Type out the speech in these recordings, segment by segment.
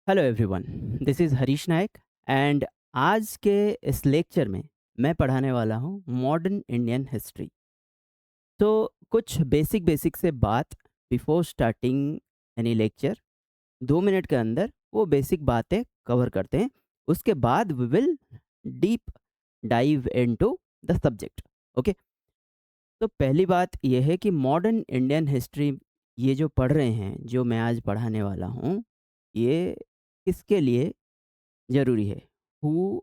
Hello everyone, this is Harish Nayak and आज के इस लेक्चर में मैं पढ़ाने वाला हूँ मॉडर्न इंडियन हिस्ट्री। तो कुछ बेसिक से बात before starting any lecture 2 minute के अंदर वो बेसिक बातें कवर करते हैं। उसके बाद we will deep dive into the subject. Okay, तो पहली बात यह है कि मॉडर्न इंडियन हिस्ट्री ये जो पढ़ रहे हैं, जो मैं आज पढ़ाने वाला हूँ, ये किसके लिए ज़रूरी है? Who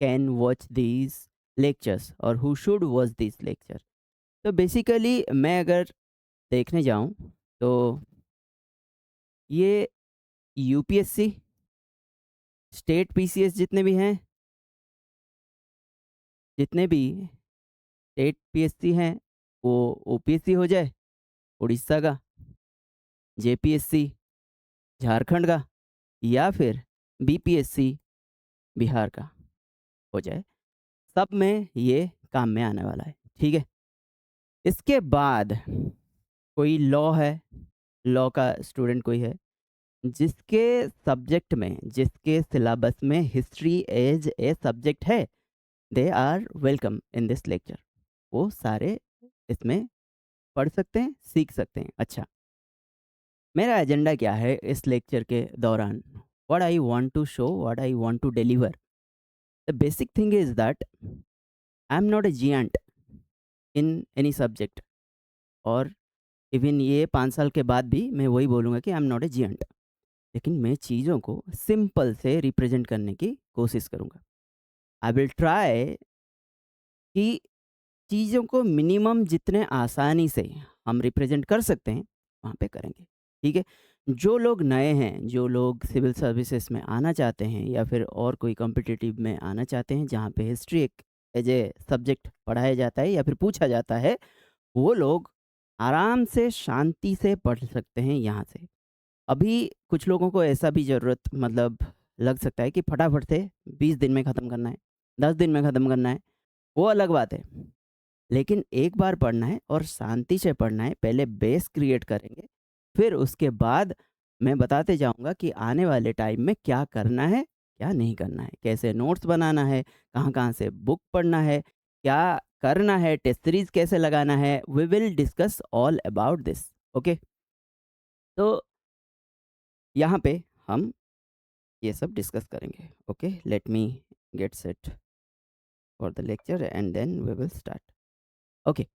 can watch these lectures और who should watch this lecture? तो बेसिकली मैं अगर देखने जाऊं तो ये यूपीएससी, स्टेट पीसीएस जितने भी हैं, जितने भी स्टेट पीएससी हैं, वो ओपीएससी हो जाए उड़ीसा का, जेपीएससी झारखंड का, या फिर बीपीएससी बिहार का हो जाए, सब में ये काम में आने वाला है। ठीक है, इसके बाद कोई लॉ है, लॉ का स्टूडेंट कोई है जिसके सब्जेक्ट में, जिसके सिलेबस में हिस्ट्री एज ए सब्जेक्ट है, they are welcome in this lecture. वो सारे इसमें पढ़ सकते हैं, सीख सकते हैं। अच्छा, मेरा एजेंडा क्या है इस लेक्चर के दौरान? What I want to show, what I want to deliver, the basic thing is that I am not a giant in any subject. और इवन ये 5 साल के बाद भी मैं वही बोलूँगा कि आई एम नॉट ए जियांट, लेकिन मैं चीज़ों को सिंपल से रिप्रेजेंट करने की कोशिश करूँगा। आई विल ट्राई कि चीज़ों को मिनिमम जितने आसानी से हम रिप्रेजेंट कर सकते हैं, वहाँ पे करेंगे। ठीक है? जो लोग नए हैं, जो लोग सिविल सर्विसेज में आना चाहते हैं या फिर और कोई कॉम्पिटिटिव में आना चाहते हैं जहाँ पे हिस्ट्री एक एज ए सब्जेक्ट पढ़ाया जाता है या फिर पूछा जाता है, वो लोग आराम से शांति से पढ़ सकते हैं यहाँ से। अभी कुछ लोगों को ऐसा भी ज़रूरत मतलब लग सकता है कि फटाफट से 20 दिन में ख़त्म करना है, 10 दिन में ख़त्म करना है, वो अलग बात है। लेकिन एक बार पढ़ना है और शांति से पढ़ना है, पहले बेस क्रिएट करेंगे, फिर उसके बाद मैं बताते जाऊँगा कि आने वाले टाइम में क्या करना है, क्या नहीं करना है, कैसे नोट्स बनाना है, कहाँ-कहाँ से बुक पढ़ना है, क्या करना है, टेस्ट सीरीज़ कैसे लगाना है, we will discuss all about this. Okay? तो यहाँ पे हम ये सब डिस्कस करेंगे। Okay, let me get set for the lecture and then we will start. Okay,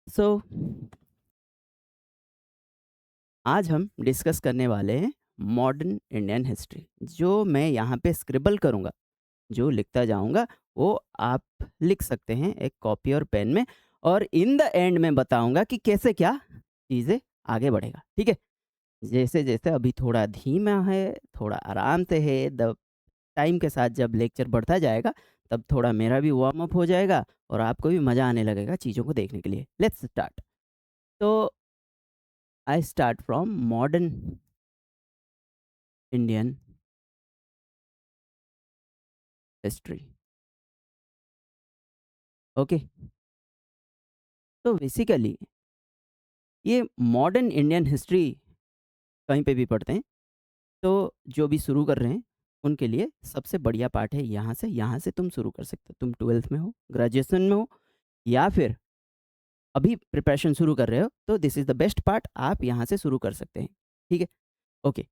so आज हम डिस्कस करने वाले हैं मॉडर्न इंडियन हिस्ट्री। जो मैं यहाँ पे स्क्रिबल करूँगा, जो लिखता जाऊँगा, वो आप लिख सकते हैं एक कॉपी और पेन में, और इन द एंड में बताऊँगा कि कैसे क्या चीज़ें आगे बढ़ेगा। ठीक है? जैसे जैसे अभी थोड़ा धीमा है, थोड़ा आराम से है, द टाइम के साथ जब लेक्चर बढ़ता जाएगा, तब थोड़ा मेरा भी वार्म अप हो जाएगा और आपको भी मज़ा आने लगेगा चीज़ों को देखने के लिए। Let's start. तो I start from modern Indian history. Okay, तो बेसिकली ये मॉडर्न इंडियन हिस्ट्री कहीं पे भी पढ़ते हैं, तो जो भी शुरू कर रहे हैं उनके लिए सबसे बढ़िया पार्ट है यहाँ से तुम शुरू कर सकते हो। तुम 12th में हो, ग्रेजुएशन में हो, या फिर अभी प्रिपरेशन शुरू कर रहे हो, तो this is the best part, आप यहाँ से शुरू कर सकते हैं। ठीक है? ओके,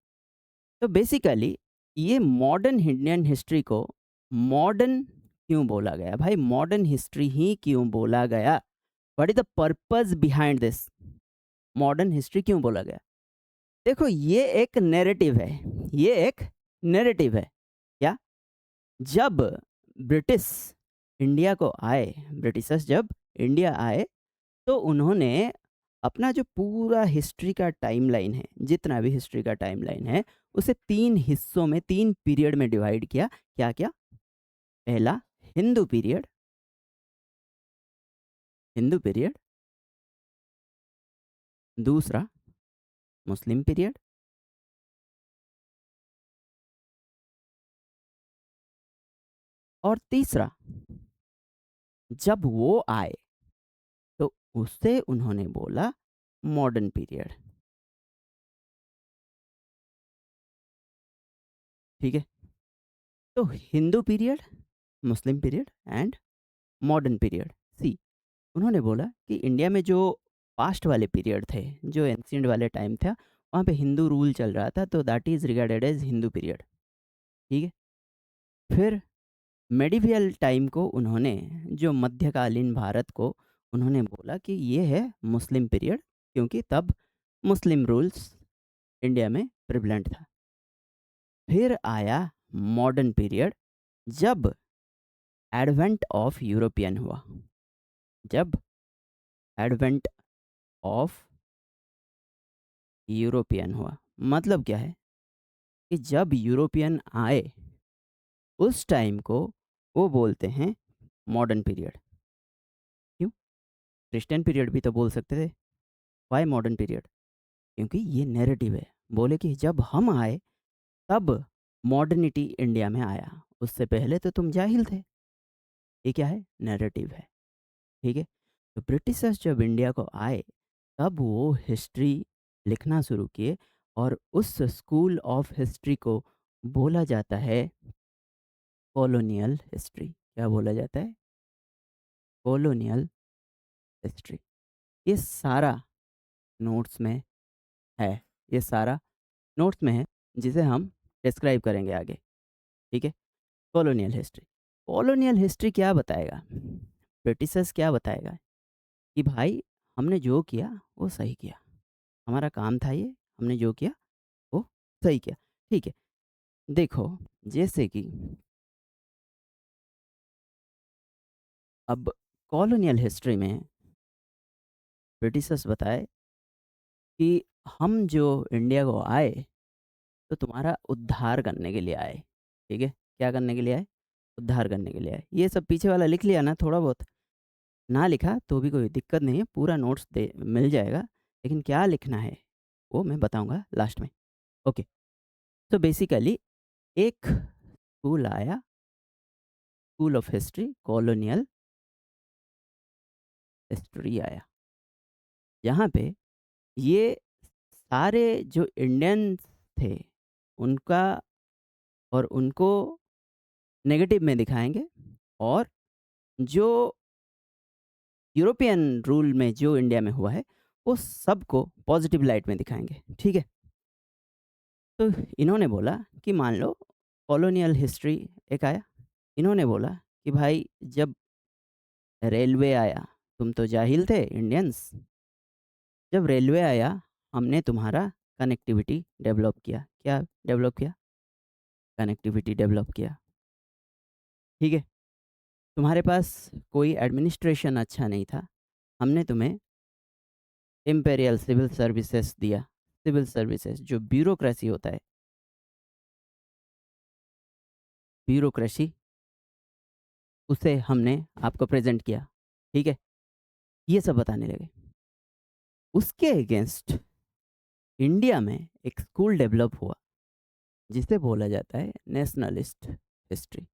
तो बेसिकली ये मॉडर्न इंडियन हिस्ट्री को मॉडर्न क्यों बोला गया भाई? मॉडर्न हिस्ट्री ही क्यों बोला गया? What is the purpose behind this? Modern history क्यों बोला गया? देखो, ये एक नैरेटिव है, ये एक नैरेटिव है। क्या? जब ब्रिटिश इंडिया को आए, ब्रिटिशर्स जब इंडिया आए, तो उन्होंने अपना जो पूरा हिस्ट्री का टाइमलाइन है, जितना भी हिस्ट्री का टाइमलाइन है, उसे 3 हिस्सों में, 3 पीरियड में डिवाइड किया। क्या-क्या? पहला हिंदू पीरियड, हिंदू पीरियड, दूसरा मुस्लिम पीरियड, और तीसरा जब वो आए तो उससे उन्होंने बोला मॉडर्न पीरियड। ठीक है। तो Hindu period, Muslim period and modern period. See, उन्होंने बोला कि इंडिया में जो पास्ट वाले पीरियड थे, जो एंशियंट वाले टाइम था, वहाँ पे हिंदू रूल चल रहा था, तो that is regarded as Hindu period. ठीक है। फिर मेडिवियल टाइम को उन्होंने, जो मध्यकालीन भारत को, उन्होंने बोला कि ये है मुस्लिम पीरियड, क्योंकि तब मुस्लिम रूल्स इंडिया में प्रिवलेंट था। फिर आया मॉडर्न पीरियड, जब एडवेंट ऑफ यूरोपियन हुआ। जब एडवेंट ऑफ यूरोपियन हुआ, मतलब क्या है कि जब यूरोपियन आए, उस टाइम को वो बोलते हैं मॉडर्न पीरियड। क्यों? क्रिश्चियन पीरियड भी तो बोल सकते थे। Why modern period? क्योंकि ये नैरेटिव है। बोले कि जब हम आए तब मॉडर्निटी इंडिया में आया, उससे पहले तो तुम जाहिल थे। ये क्या है? नैरेटिव है। ठीक है। तो ब्रिटिशर्स जब इंडिया को आए, तब वो हिस्ट्री लिखना शुरू किए, और उस स्कूल ऑफ हिस्ट्री को बोला जाता है कॉलोनियल हिस्ट्री। क्या बोला जाता है? Colonial history. ये सारा नोट्स में है, ये सारा नोट्स में है, जिसे हम डिस्क्राइब करेंगे आगे। ठीक है। कॉलोनियल हिस्ट्री, कॉलोनियल हिस्ट्री क्या बताएगा? ब्रिटिशर्स क्या बताएगा कि भाई, हमने जो किया वो सही किया, हमारा काम था ये, हमने जो किया वो सही किया। ठीक है। देखो, जैसे कि अब कॉलोनियल हिस्ट्री में ब्रिटिशर्स बताए कि हम जो इंडिया को आए, तो तुम्हारा उद्धार करने के लिए आए। ठीक है। क्या करने के लिए आए? उद्धार करने के लिए आए। ये सब पीछे वाला लिख लिया ना थोड़ा बहुत? ना लिखा तो भी कोई दिक्कत नहीं है, पूरा नोट्स दे मिल जाएगा, लेकिन क्या लिखना है वो मैं बताऊंगा लास्ट में। ओके। तो बेसिकली एक स्कूल आया, school of history, colonial history आया, यहाँ पे ये सारे जो इंडियंस थे उनका, और उनको नेगेटिव में दिखाएंगे, और जो यूरोपियन रूल में जो इंडिया में हुआ है, वो सबको पॉजिटिव लाइट में दिखाएंगे। ठीक है। तो इन्होंने बोला कि मान लो कॉलोनियल हिस्ट्री एक आया, इन्होंने बोला कि भाई, जब रेलवे आया, तुम तो जाहिल थे इंडियंस, जब रेलवे आया, हमने तुम्हारा कनेक्टिविटी डेवलप किया। क्या डेवलप किया? कनेक्टिविटी डेवलप किया। ठीक है। तुम्हारे पास कोई एडमिनिस्ट्रेशन अच्छा नहीं था, हमने तुम्हें इम्पेरियल सिविल सर्विसेज दिया। सिविल सर्विसेज जो ब्यूरोक्रेसी होता है, ब्यूरोक्रेसी, उसे हमने आपको प्रेजेंट किया। ठीक है। ये सब बताने लगे। उसके अगेंस्ट इंडिया में एक स्कूल डेवलप हुआ, जिसे बोला जाता है नेशनलिस्ट हिस्ट्री।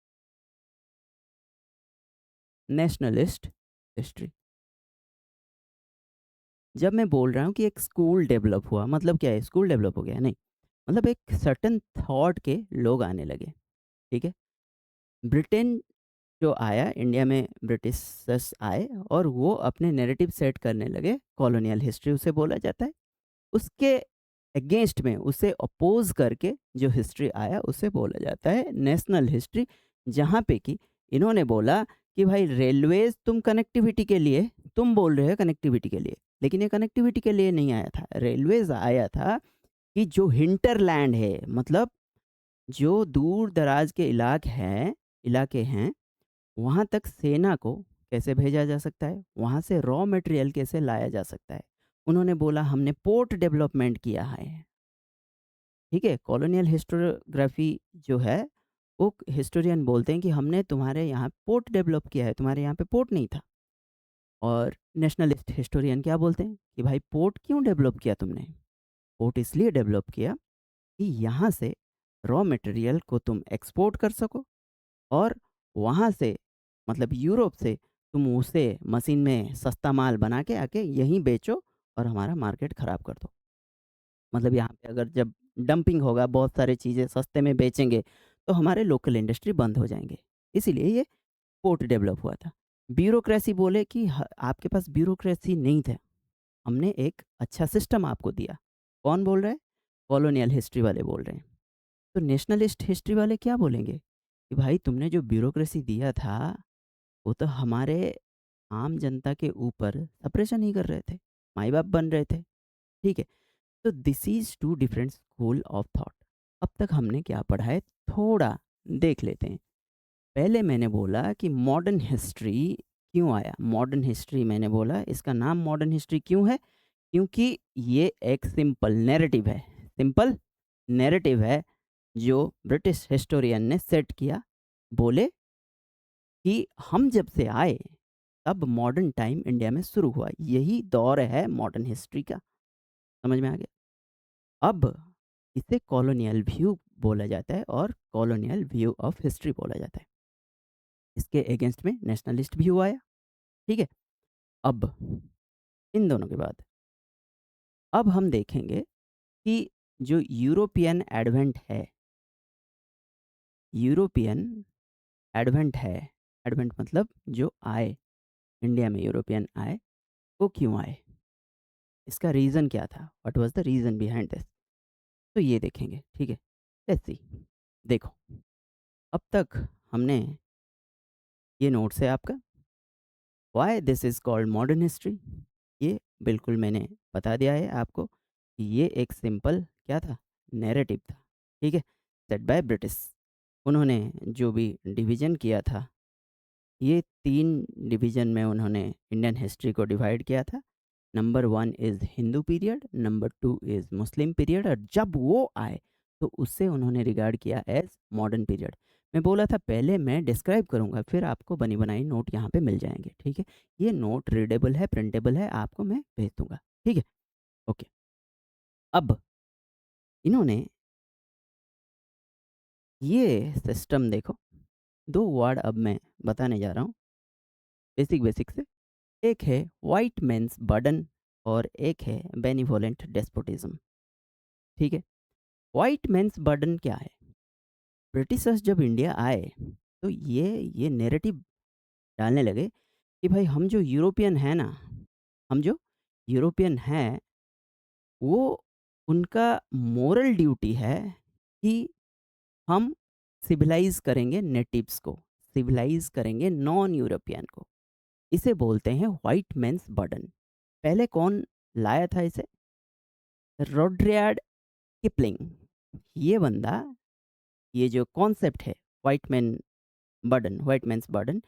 Nationalist history. जब मैं बोल रहा हूँ कि एक स्कूल डेवलप हुआ, मतलब क्या है? स्कूल डेवलप हो गया नहीं, मतलब एक सर्टन थॉट के लोग आने लगे। ठीक है। ब्रिटेन जो आया इंडिया में, ब्रिटिशर्स आए, और वो अपने नैरेटिव सेट करने लगे, कॉलोनियल हिस्ट्री उसे बोला जाता है। उसके अगेंस्ट में, उसे अपोज करके जो हिस्ट्री आया, उसे बोला जाता है नेशनल हिस्ट्री। जहाँ पे कि इन्होंने बोला कि भाई, रेलवेज तुम कनेक्टिविटी के लिए, तुम बोल रहे हो कनेक्टिविटी के लिए, लेकिन ये कनेक्टिविटी के लिए नहीं आया था। रेलवेज आया था कि जो हिंटरलैंड है, मतलब जो दूर दराज के इलाके हैं, वहाँ तक सेना को कैसे भेजा जा सकता है, वहाँ से रॉ मटेरियल कैसे लाया जा सकता है। उन्होंने बोला हमने पोर्ट डेवलपमेंट किया है। ठीक है। कॉलोनियल हिस्टोग्राफी जो है, वो हिस्टोरियन बोलते हैं कि हमने तुम्हारे यहाँ पोर्ट डेवलप किया है, तुम्हारे यहाँ पे पोर्ट नहीं था। और नेशनलिस्ट हिस्टोरियन क्या बोलते हैं कि भाई, पोर्ट क्यों डेवलप किया तुमने? पोर्ट इसलिए डेवलप किया कि यहाँ से रॉ मटेरियल को तुम एक्सपोर्ट कर सको, और वहाँ से, मतलब यूरोप से, तुम उसे मशीन में सस्ता माल बना के आके यहीं बेचो, और हमारा मार्केट ख़राब कर दो। मतलब यहाँ पे अगर जब डंपिंग होगा, बहुत सारी चीज़ें सस्ते में बेचेंगे, तो हमारे लोकल इंडस्ट्री बंद हो जाएँगे। इसीलिए ये पोर्ट डेवलप हुआ था। ब्यूरोक्रेसी बोले कि आपके पास ब्यूरोक्रेसी नहीं था, हमने एक अच्छा सिस्टम आपको दिया। कौन बोल रहा है? कॉलोनियल हिस्ट्री वाले बोल रहे हैं। तो नेशनलिस्ट हिस्ट्री वाले क्या बोलेंगे कि भाई तुमने जो ब्यूरोक्रेसी दिया था, वो तो हमारे आम जनता के ऊपर सप्रेशन ही कर रहे थे, माई बाप बन रहे थे। ठीक है, तो this is two different school of thought. अब तक हमने क्या पढ़ा है, थोड़ा देख लेते हैं। पहले मैंने बोला कि मॉडर्न हिस्ट्री क्यों आया। मॉडर्न हिस्ट्री मैंने बोला इसका नाम मॉडर्न हिस्ट्री क्यों है, क्योंकि ये एक सिंपल नैरेटिव है। सिंपल नैरेटिव है जो ब्रिटिश हिस्टोरियन ने सेट किया। बोले कि हम जब से आए तब मॉडर्न टाइम इंडिया में शुरू हुआ, यही दौर है मॉडर्न हिस्ट्री का। समझ में आ गया? अब इसे कॉलोनियल व्यू बोला जाता है और कॉलोनियल व्यू ऑफ हिस्ट्री बोला जाता है। इसके अगेंस्ट में नेशनलिस्ट व्यू आया। ठीक है, अब इन दोनों के बाद अब हम देखेंगे कि जो यूरोपियन एडवेंट है, यूरोपियन एडवेंट है, एडवेंट मतलब जो आए इंडिया में, यूरोपियन आए, वो क्यों आए, इसका रीज़न क्या था, what was the reason behind this, तो ये देखेंगे। ठीक है, लेट्स सी। देखो, अब तक हमने, ये नोट्स है आपका, why this is called modern history. ये बिल्कुल मैंने बता दिया है आपको कि ये एक सिंपल क्या था, नैरेटिव था। ठीक है, सेट बाय ब्रिटिश। उन्होंने जो भी डिवीज़न किया था, ये 3 डिवीज़न में उन्होंने इंडियन हिस्ट्री को डिवाइड किया था। Number 1 is Hindu period, number 2 is Muslim period, और जब वो आए तो उससे उन्होंने रिगार्ड किया एज़ मॉडर्न पीरियड। मैं बोला था पहले मैं डिस्क्राइब करूँगा, फिर आपको बनी बनाई नोट यहाँ पे मिल जाएँगे। ठीक है, ये नोट रीडेबल है, प्रिंटेबल है, आपको मैं भेज दूँगा। ठीक है, ओके। अब इन्होंने ये सिस्टम देखो, 2 वर्ड अब मैं बताने जा रहा हूँ बेसिक बेसिक से। एक है व्हाइट मेंस बर्डन और एक है बेनिवोलेंट डेस्पोटिज्म। ठीक है, व्हाइट मेंस बर्डन क्या है? ब्रिटिशर्स जब इंडिया आए तो ये नैरेटिव डालने लगे कि भाई हम जो यूरोपियन है ना, हम जो यूरोपियन हैं, वो उनका मोरल ड्यूटी है कि हम सिविलाइज करेंगे नेटिव्स को, सिविलाइज करेंगे नॉन यूरोपियन को। इसे बोलते हैं व्हाइट मेंस बर्डन। पहले कौन लाया था इसे? Rudyard Kipling. ये बंदा, ये जो कॉन्सेप्ट है white man burden, white man's burden,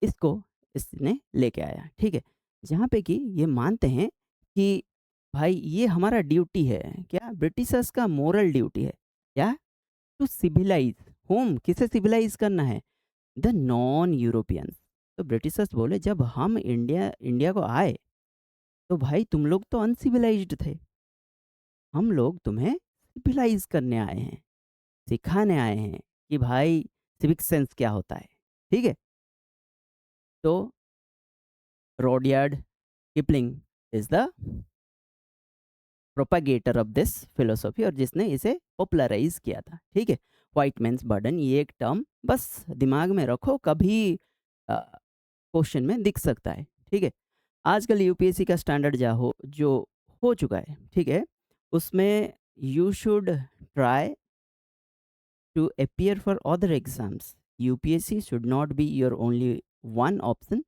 इसको इसने लेके आया। ठीक है, जहाँ पे कि ये मानते हैं कि भाई ये हमारा ड्यूटी है, क्या ब्रिटिशर्स का मोरल ड्यूटी है, क्या, टू सिविलाइज होम, किसे सिविलाइज करना है, द नॉन यूरोपियंस। तो ब्रिटिशर्स बोले जब हम इंडिया इंडिया को आए तो भाई तुम लोग तो अनसिविलाइज्ड थे, हम लोग तुम्हें सिविलाइज करने आए हैं, सिखाने आए हैं कि भाई सिविक सेंस क्या होता है। ठीक है, तो Rudyard Kipling is the propagator of this philosophy, और जिसने इसे पॉपुलराइज किया था। ठीक है, व्हाइट मैंस बर्डन, ये एक टर्म बस दिमाग में रखो, कभी क्वेश्चन में दिख सकता है। ठीक है, आजकल यूपीएससी का स्टैंडर्ड जो हो चुका है, ठीक है, उसमें you should try to appear for other exams. UPSC should not be your only one option.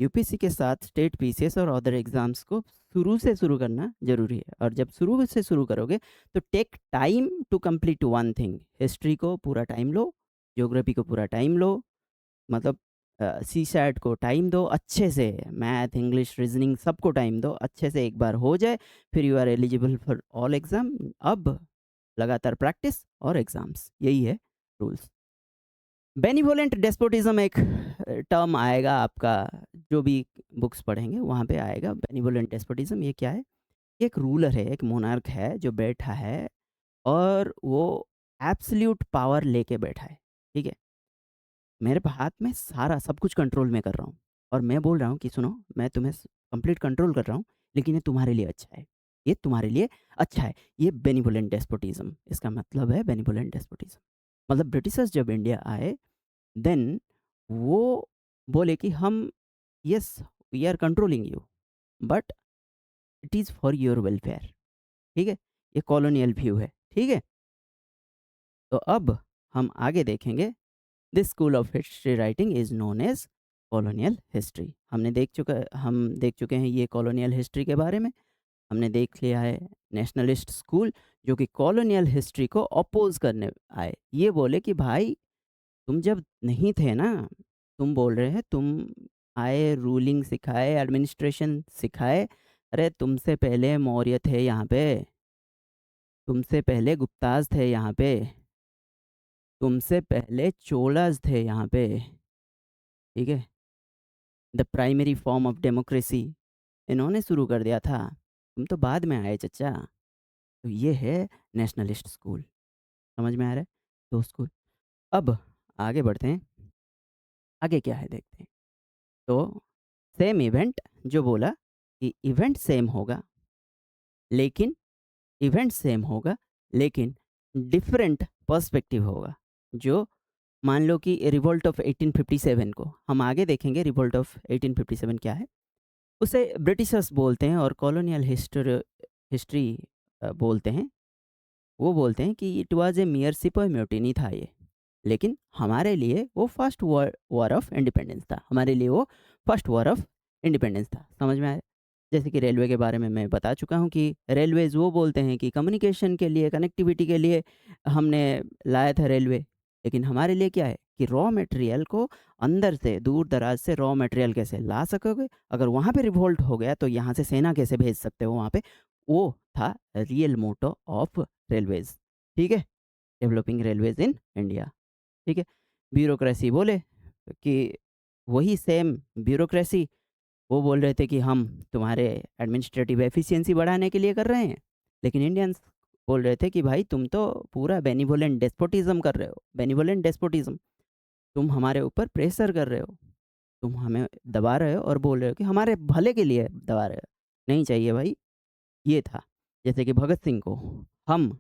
UPSC के साथ स्टेट पीसीएस और अदर एग्जाम्स को शुरू से शुरू करना जरूरी है, और जब शुरू से शुरू करोगे तो take time to complete one thing. History को पूरा टाइम लो, ज्योग्राफी को पूरा टाइम लो, मतलब सी सैट को टाइम दो अच्छे से, मैथ इंग्लिश रीजनिंग सबको टाइम दो अच्छे से, एक बार हो जाए फिर you are eligible for all exam. अब लगातार प्रैक्टिस और एग्जाम्स, यही है रूल्स। बेनिवोलेंट डेस्पोटिज्म एक टर्म आएगा आपका, जो भी बुक्स पढ़ेंगे वहाँ पे आएगा बेनिवोलेंट डेस्पोटिज्म। ये क्या है? एक रूलर है, एक मोनार्क है जो बैठा है और वो एब्सोल्यूट पावर लेके बैठा है। ठीक है, मेरे हाथ में सारा सब कुछ कंट्रोल में कर रहा हूँ, और मैं बोल रहा हूँ कि सुनो मैं तुम्हें कंप्लीट कंट्रोल कर रहा हूँ, लेकिन ये तुम्हारे लिए अच्छा है। ये तुम्हारे लिए अच्छा है। ये बेनिवोलेंट डेस्पोटिज्म, इसका मतलब है बेनिवोलेंट डेस्पोटिज्म। मतलब ब्रिटिशर्स जब इंडिया आए, देन वो बोले कि हम, yes, we are controlling you, but it is for your welfare. ठीक है? ये कॉलोनियल व्यू है। ठीक है? तो अब हम आगे देखेंगे। This school of history writing is known as colonial history. हम देख चुके हैं ये कॉलोनियल हिस्ट्री के बारे में। हमने देख लिया है नेशनलिस्ट स्कूल, जो कि कॉलोनियल हिस्ट्री को अपोज करने आए। ये बोले कि भाई, तुम जब नहीं थे ना, तुम बोल रहे हैं तुम आए, रूलिंग सिखाए, एडमिनिस्ट्रेशन सिखाए। अरे तुमसे पहले मौर्य थे यहाँ पे, तुमसे पहले गुप्ताज थे यहाँ पे, तुमसे पहले चोलाज थे यहाँ पे। ठीक है? The primary form of democracy इन्होंने शुरू कर दिया था, तुम तो बाद में आए चचा। तो ये है नेशनलिस्ट स्कूल। समझ में आ रहा है? दो स्कूल। अब आगे बढ़ते हैं। आगे क्या है देखते हैं। तो सेम इवेंट, जो बोला कि इवेंट सेम होगा, लेकिन इवेंट सेम होगा लेकिन डिफरेंट पर्सपेक्टिव होगा। जो मान लो कि रिवोल्ट ऑफ 1857 को हम आगे देखेंगे। रिवोल्ट ऑफ 1857 क्या है, उसे ब्रिटिशर्स बोलते हैं और कॉलोनियल हिस्ट्री बोलते हैं। वो बोलते हैं कि इट वाज ए मियर सिपाही म्यूटिनी था ये, लेकिन हमारे लिए वो फर्स्ट वॉर ऑफ इंडिपेंडेंस था। हमारे लिए वो फर्स्ट वॉर ऑफ इंडिपेंडेंस था। समझ में आया? जैसे कि रेलवे के बारे में मैं बता चुका हूँ कि रेलवेज वो बोलते हैं कि कम्युनिकेशन के लिए, कनेक्टिविटी के लिए हमने लाया था रेलवे, लेकिन हमारे लिए क्या है कि रॉ मटेरियल को अंदर से, दूर दराज से रॉ मटेरियल कैसे ला सकोगे, अगर वहाँ पे रिवोल्ट हो गया तो यहाँ से सेना कैसे भेज सकते हो वहाँ पे। वो था रियल मोटो ऑफ रेलवेज। ठीक है? Developing railways in India. ठीक है? ब्यूरोक्रेसी बोले कि वही सेम ब्यूरोक्रेसी, वो बोल रहे थे कि हम तुम्हारे एडमिनिस्ट्रेटिव एफिशिएंसी बढ़ाने के लिए कर रहे हैं, लेकिन इंडियंस बोल रहे थे कि भाई तुम तो पूरा बेनिवोलेंट डेस्पोटिज्म कर रहे हो। बेनिवोलेंट डेस्पोटिज्म, तुम हमारे ऊपर प्रेशर कर रहे हो, तुम हमें दबा रहे हो और बोल रहे हो कि हमारे भले के लिए दबा रहे हो। नहीं चाहिए भाई। ये था। जैसे कि भगत सिंह को हम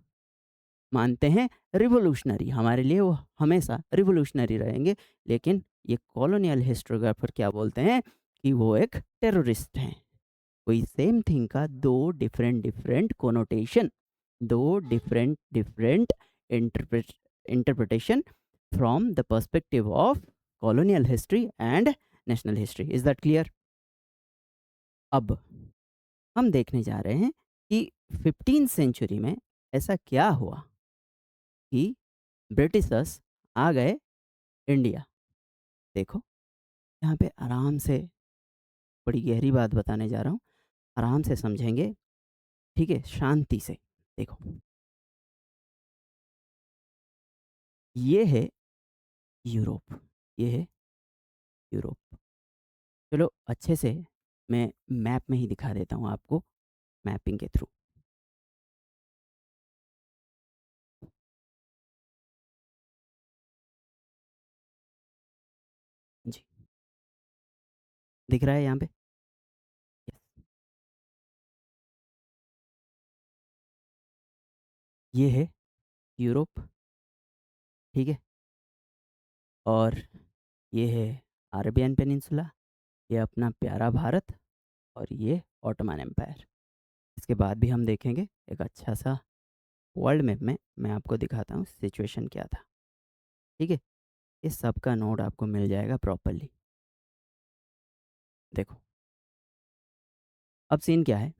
मानते हैं रिवोल्यूशनरी, हमारे लिए वो हमेशा रिवोल्यूशनरी रहेंगे, लेकिन ये कॉलोनियल हिस्टोग्राफर क्या बोलते हैं कि वो एक टेररिस्ट हैं। कोई सेम थिंग का दो डिफरेंट डिफरेंट कोनोटेशन, दो different different interpretation from the perspective of colonial history and national history. Is that clear? अब हम देखने जा रहे हैं कि 15th सेंचुरी में ऐसा क्या हुआ कि ब्रिटिशर्स आ गए इंडिया। देखो, यहाँ पे आराम से बड़ी गहरी बात बताने जा रहा हूँ, आराम से समझेंगे। ठीक है? शांति से। देखो, ये है यूरोप, ये है यूरोप। चलो अच्छे से मैं मैप में ही दिखा देता हूँ आपको, मैपिंग के थ्रू। जी, दिख रहा है यहाँ पे? Yes. ये है यूरोप। ठीक है? और ये है अरेबियन पेनिनसुला, ये अपना प्यारा भारत, और ये ऑटोमन एम्पायर। इसके बाद भी हम देखेंगे एक अच्छा सा वर्ल्ड मैप में, मैं आपको दिखाता हूँ सिचुएशन क्या था। ठीक है? इस सब का नोट आपको मिल जाएगा प्रॉपरली। देखो, अब सीन क्या है।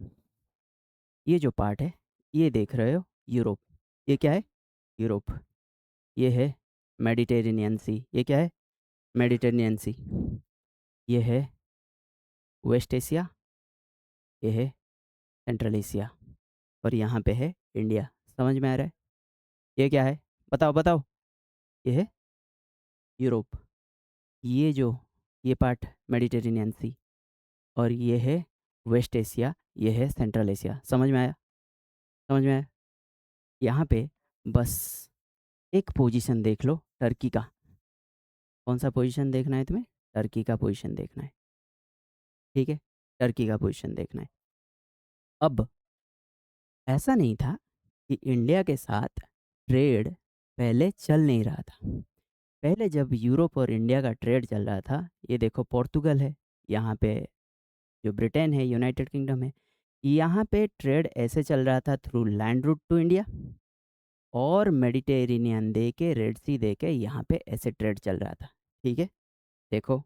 ये जो पार्ट है, ये देख रहे हो यूरोप। ये क्या है? यूरोप। ये है मेडिटेरेनियन सी। ये क्या है? मेडिटेरेनियन सी। ये है वेस्ट एशिया, ये है सेंट्रल एशिया, और यहाँ पे है इंडिया। समझ में आ रहा है? ये क्या है? बताओ बताओ। ये है यूरोप। ये जो, ये पार्ट मेडिटेरेनियन सी, और ये है वेस्ट एशिया, ये है सेंट्रल एशिया। समझ में आया? समझ में आया? यहाँ पे बस एक पोजीशन देख लो, टर्की का। कौन सा पोजीशन देखना है तुम्हें? टर्की का पोजीशन देखना है। ठीक है? टर्की का पोजीशन देखना है। अब ऐसा नहीं था कि इंडिया के साथ ट्रेड पहले चल नहीं रहा था। पहले जब यूरोप और इंडिया का ट्रेड चल रहा था, ये देखो पोर्तुगल है, यहाँ पे जो ब्रिटेन है, यूनाइटेड किंगडम है, यहाँ पे ट्रेड ऐसे चल रहा था through land route to India, और मेडिटेरेनियन दे के, रेड सी दे के यहाँ पे ऐसे ट्रेड चल रहा था। ठीक है, देखो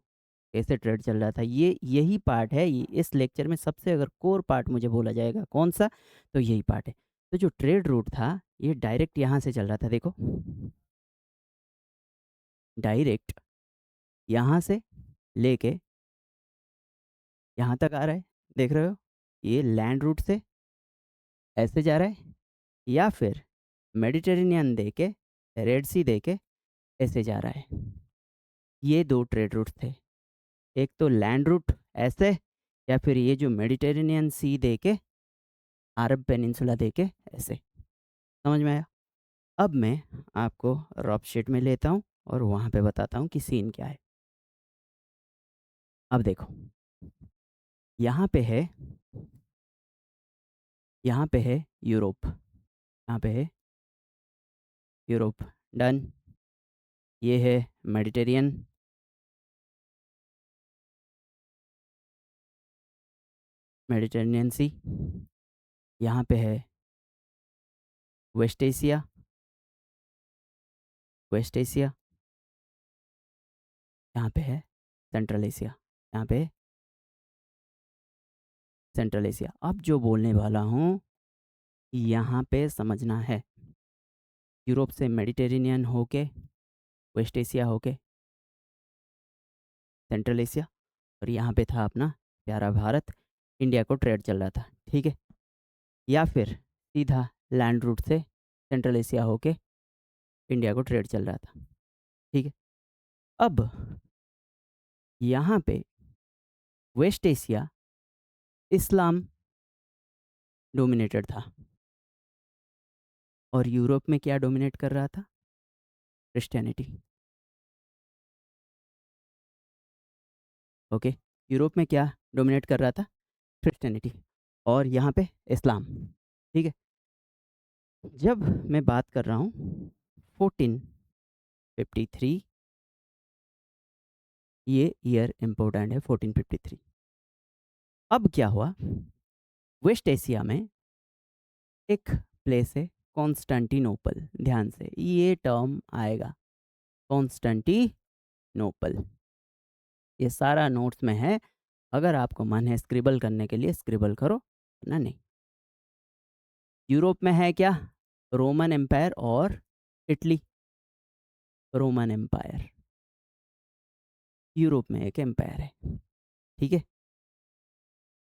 कैसे ट्रेड चल रहा था। ये यही पार्ट है, इस लेक्चर में सबसे अगर कोर पार्ट मुझे बोला जाएगा कौन सा, तो यही पार्ट है। तो जो ट्रेड रूट था ये डायरेक्ट यहाँ से चल रहा था, देखो डायरेक्ट यहाँ से लेके यहाँ तक आ रहा है, देख रहे हो, ये लैंड रूट से ऐसे जा रहा है, या फिर मेडिटेरेनियन दे के, रेड सी दे के ऐसे जा रहा है। ये दो ट्रेड रूट थे, एक तो लैंड रूट ऐसे, या फिर ये जो मेडिटेरेनियन सी दे के, अरब पेनिनसुला दे के ऐसे। समझ में आया? अब मैं आपको रॉप शीट में लेता हूँ और वहाँ पे बताता हूँ कि सीन क्या है। अब देखो, यहाँ पे है, यहाँ पे है यूरोप, यहाँ पे है यूरोप, डन। ये है मेडिटेरियन, मेडिटेरेनियन सी। यहाँ पे है वेस्ट एशिया, वेस्ट एशिया। यहाँ पे है सेंट्रल एशिया, यहाँ पे सेंट्रल एशिया। अब जो बोलने वाला हूँ यहाँ पे समझना है, यूरोप से मेडिटेरेनियन होके, वेस्ट एशिया होके सेंट्रल एशिया, और यहाँ पे था अपना प्यारा भारत, इंडिया को ट्रेड चल रहा था। ठीक है, या फिर सीधा लैंड रूट से सेंट्रल एशिया होके इंडिया को ट्रेड चल रहा था। ठीक है, अब यहाँ पे वेस्ट एशिया इस्लाम डोमिनेटेड था, और यूरोप में क्या डोमिनेट कर रहा था? क्रिश्चियनिटी। ओके, यूरोप में क्या डोमिनेट कर रहा था? क्रिश्चियनिटी, और यहाँ पे इस्लाम। ठीक है, जब मैं बात कर रहा हूँ 1453, ये ईयर इम्पोर्टेंट है 1453। अब क्या हुआ, वेस्ट एशिया में एक प्लेस है कॉन्स्टेंटिनोपल, ध्यान से ये टर्म आएगा, कॉन्स्टेंटिनोपल। ये सारा नोट्स में है, अगर आपको मन है स्क्रिबल करने के लिए स्क्रिबल करो, ना नहीं। यूरोप में है क्या? रोमन एम्पायर और इटली। रोमन एम्पायर यूरोप में एक एम्पायर है। ठीक है,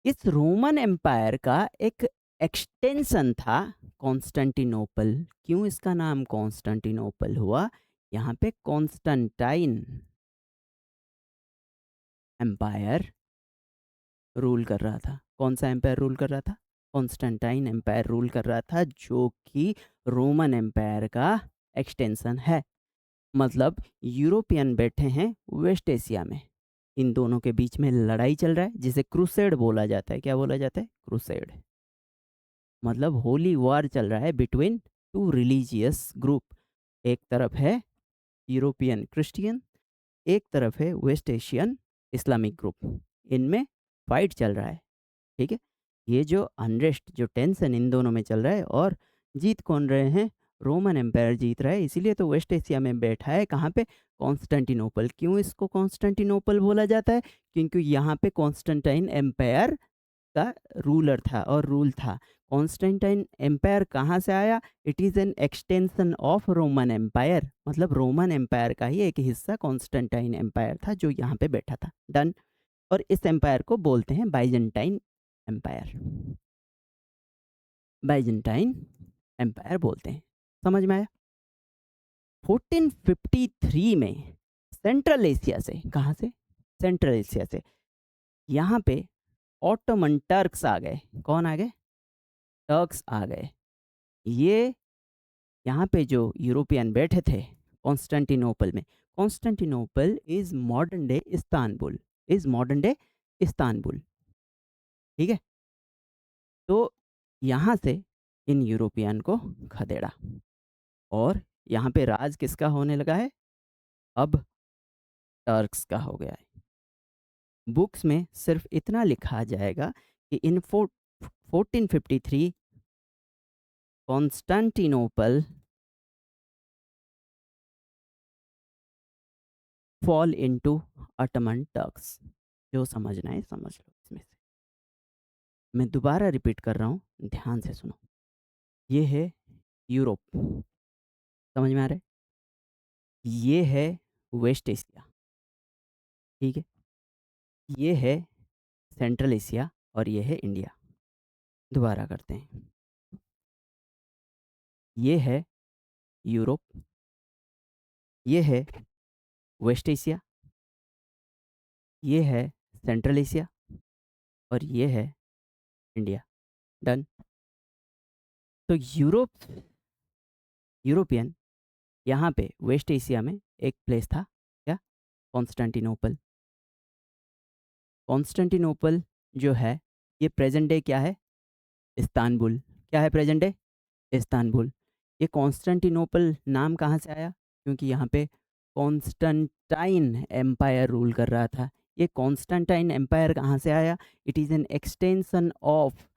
इस रोमन एम्पायर का एक एक्सटेंशन था कॉन्स्टेंटिनोपल। क्यों इसका नाम कॉन्स्टेंटिनोपल हुआ? यहाँ पे कॉन्स्टेंटाइन एम्पायर रूल कर रहा था। कौन सा एम्पायर रूल कर रहा था? कॉन्स्टेंटाइन एम्पायर रूल कर रहा था, जो कि रोमन एम्पायर का एक्सटेंशन है। मतलब यूरोपियन बैठे हैं वेस्ट एशिया में, इन दोनों के बीच में लड़ाई चल रहा है, जिसे क्रूसेड बोला जाता है। क्या बोला जाता है? क्रूसेड। मतलब होली वॉर चल रहा है बिटवीन टू रिलीजियस ग्रुप। एक तरफ है यूरोपियन क्रिश्चियन, एक तरफ है वेस्ट एशियन इस्लामिक ग्रुप, इनमें फाइट चल रहा है। ठीक है, ये जो अनरेस्ट, जो टेंशन इन दोनों में चल रहा है, और जीत कौन रहे हैं? रोमन एम्पायर जीत रहा है। इसीलिए तो वेस्ट एशिया में बैठा है, कहाँ पे? कॉन्स्टेंटिनोपल। क्यों इसको कॉन्स्टेंटिनोपल बोला जाता है? क्योंकि यहाँ पे कॉन्स्टेंटाइन एम्पायर का रूलर था और रूल था। कॉन्स्टेंटाइन एम्पायर कहाँ से आया? It is an extension of Roman empire. मतलब रोमन एम्पायर का ही एक हिस्सा कॉन्स्टेंटाइन एम्पायर था, जो यहाँ पे बैठा था। डन। और इस एम्पायर को बोलते हैं बाइजेंटाइन एम्पायर। बाइजेंटाइन एम्पायर बोलते हैं। समझ में आया? 1453 में सेंट्रल एशिया से, कहाँ से? सेंट्रल एशिया से यहाँ पे ऑटोमन टर्क्स आ गए। कौन आ गए? टर्क्स आ गए। ये यहाँ पे जो यूरोपियन बैठे थे कॉन्स्टेंटिनोपल में, Constantinople is modern day Istanbul, is modern day Istanbul. ठीक है, तो यहाँ से इन यूरोपियन को खदेड़ा। और यहाँ पे राज किसका होने लगा है? अब टर्क्स का हो गया है। बुक्स में सिर्फ इतना लिखा जाएगा कि इन 1453 कॉन्स्टेंटिनोपल फॉल इनटू अटमन टर्क्स। जो समझना है समझ लो इसमें से। मैं दोबारा रिपीट कर रहा हूँ, ध्यान से सुनो। ये है यूरोप, समझ में आ रहा है? ये है वेस्ट एशिया, ठीक है? ये है सेंट्रल एशिया और ये है इंडिया। दोबारा करते हैं। ये है यूरोप, ये है वेस्ट एशिया, ये है सेंट्रल एशिया और ये है इंडिया। डन। तो यूरोपियन यहाँ पे वेस्ट एशिया में एक प्लेस था, क्या? कॉन्स्टेंटिनोपल। कॉन्स्टेंटिनोपल जो है ये प्रेजेंट डे क्या है? इस्तांबुल। क्या है प्रेजेंट डे? इस्तांबुल। ये कॉन्स्टेंटिनोपल नाम कहाँ से आया? क्योंकि यहाँ पे कॉन्स्टेंटाइन एम्पायर रूल कर रहा था। ये कॉन्स्टेंटाइन एम्पायर कहाँ से आया? It is an extension of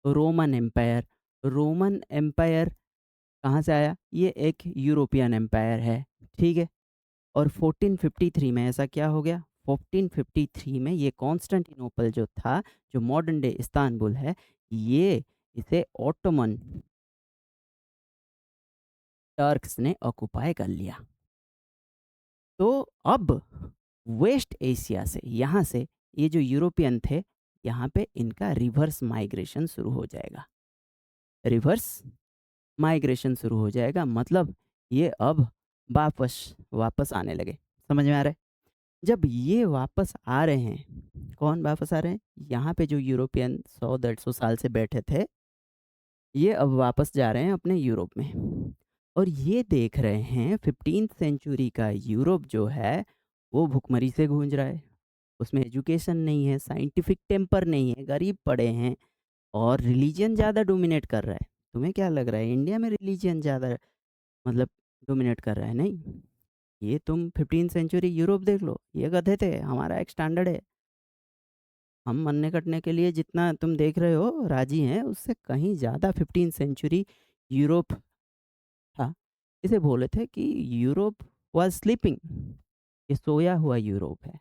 Roman empire. Roman empire कहाँ से आया? ये एक यूरोपियन एम्पायर है, ठीक है? और 1453 में ऐसा क्या हो गया? 1453 में ये कॉन्स्टेंटिनोपल जो था, जो मॉडर्न डे इस्तांबुल है, ये इसे ऑटोमन टर्क्स ने ऑक्युपाई कर लिया। तो अब वेस्ट एशिया से, यहाँ से ये जो यूरोपियन थे, यहाँ पे इनका रिवर्स माइग्रेशन शुरू हो जाएगा। रिवर्स माइग्रेशन शुरू हो जाएगा, मतलब ये अब वापस वापस आने लगे। समझ में आ रहा है? जब ये वापस आ रहे हैं, कौन वापस आ रहे हैं? यहाँ पे जो यूरोपियन 100-150 साल से बैठे थे, ये अब वापस जा रहे हैं अपने यूरोप में। और ये देख रहे हैं 15th सेंचुरी का यूरोप जो है वो भुखमरी से गूंज रहा है। उसमें एजुकेशन नहीं है, साइंटिफिक टेम्पर नहीं है, गरीब पड़े हैं और रिलीजन ज़्यादा डोमिनेट कर रहा है। तुम्हें क्या लग रहा है इंडिया में रिलीजन ज़्यादा मतलब डोमिनेट कर रहा है? नहीं। ये तुम 15th सेंचुरी यूरोप देख लो, ये गधे थे, हमारा एक स्टैंडर्ड है। हम मरने कटने के लिए जितना तुम देख रहे हो राजी हैं, उससे कहीं ज़्यादा 15th सेंचुरी यूरोप था। इसे बोले थे कि यूरोप वाज स्लीपिंग, ये सोया हुआ यूरोप है।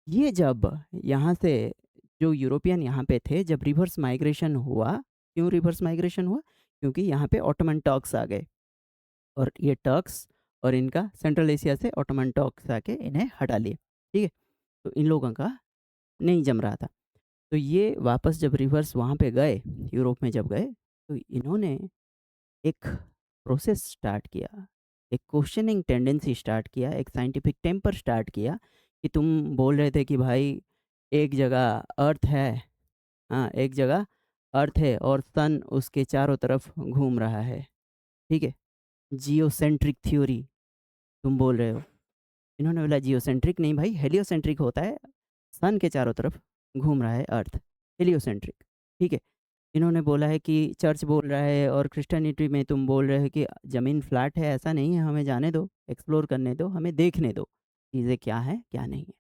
ये जब यहाँ से जो यूरोपियन यहाँ पे थे, जब रिवर्स माइग्रेशन हुआ, क्यों रिवर्स माइग्रेशन हुआ? क्योंकि यहाँ पे ऑटोमन टर्क्स आ गए और ये टर्क्स और इनका सेंट्रल एशिया से ऑटोमन टर्क्स आके इन्हें हटा लिए, ठीक है? तो इन लोगों का नहीं जम रहा था। तो ये वापस जब रिवर्स वहाँ पे गए, यूरोप में जब गए, तो इन्होंने एक प्रोसेस स्टार्ट किया, एक क्वेश्चनिंग टेंडेंसी स्टार्ट किया, एक साइंटिफिक टेम्पर स्टार्ट किया कि तुम बोल रहे थे कि भाई एक जगह अर्थ है, हाँ एक जगह अर्थ है और सन उसके चारों तरफ घूम रहा है, ठीक है? जियोसेंट्रिक थ्योरी तुम बोल रहे हो। इन्होंने बोला जियोसेंट्रिक नहीं भाई, हेलियोसेंट्रिक होता है, सन के चारों तरफ घूम रहा है अर्थ, हेलियोसेंट्रिक, ठीक है? इन्होंने बोला है कि चर्च बोल रहा है और क्रिश्चियनिटी में तुम बोल रहे हो कि ज़मीन फ्लैट है, ऐसा नहीं है, हमें जाने दो, एक्सप्लोर करने दो, हमें देखने दो चीज़ें क्या है क्या नहीं है।